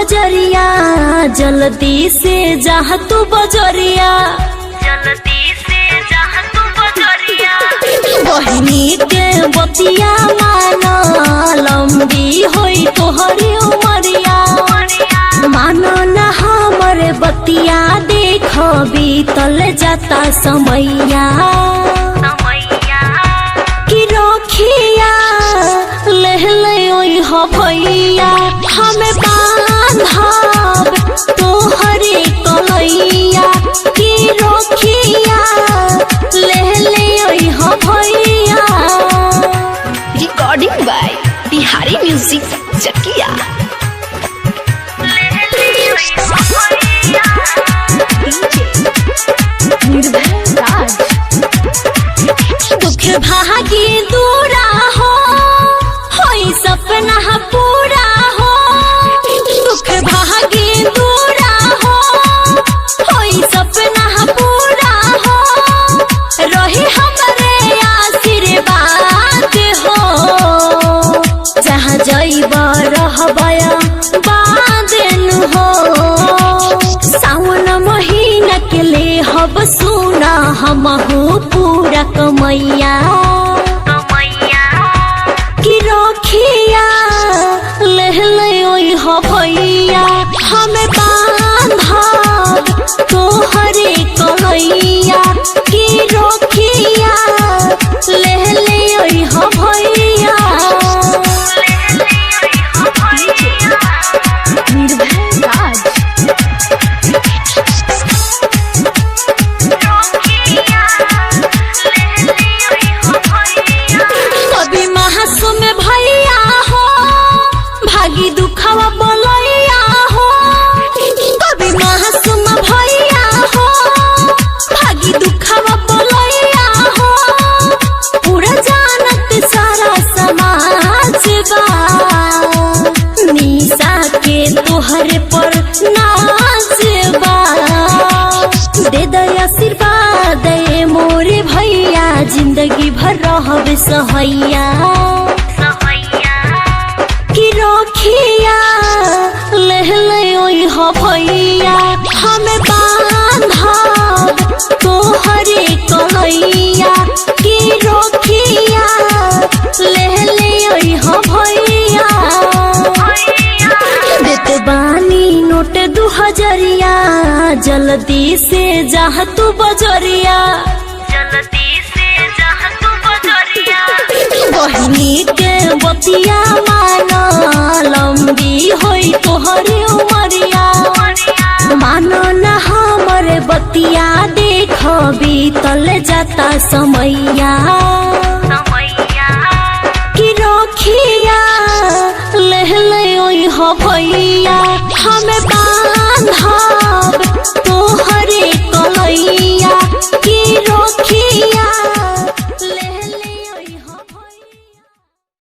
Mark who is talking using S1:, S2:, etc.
S1: हजरिया जल्दी से जा तू बजरिया, जल्दी से जा तू बजरिया। बहिनी के बतिया माना लंबी होई तोहरी उमरिया, मानो न हमरे बतिया देख बीतल जाता समैया। कि रखिया लेह ले ओई हो भैया हमें बांधब तोहरे कलैया। कि रखिया लेह ले ओई हो भैया।
S2: रिकॉर्डिंग बाय बिहारी म्यूजिक चकिया।
S1: दुख भागी दूरा हो होई सपना पूरा हो। दुख भागी दूरा हो होई सपना पूरा हो। रही हमरे आशीर्वाद हो, जहाँ जइब रहबय बादन हो। सावन महीना के ले हब सुना हमहू पूरा कमैया। कि रखिया लेह ले ओई हो भैया हमें बांधब तोहरे कलैया। कि रखिया लेह ले ओई हो भैया। कभी महासुम भैया हो भागी दुखवा बोलैया हो। कभी महासुम भैया हो भागी दुखवा बोलैया हो। पूरा जानत सारा समाज बा निशा के तोहरे पर नाज बा। दे दे आशीर्वाद दे मोरे भैया जिंदगी भर रहबे सहैया। कि रखिया लेह ले ओई हो भैया हमें बांधब तोहरे कलैया। कि रखिया लेह ले ओई हो भैया। देत बानी नोट 2000 जल्दी से जा तू बजरिया, जल्दी से जा तू बजरिया। बहिनी के बतिया माना लंबी होई तोहरे उमरिया, मानो न हमरे बतिया देख बीतल जाता समैया। कि रखिया लेह ले ओई हो भैया हमें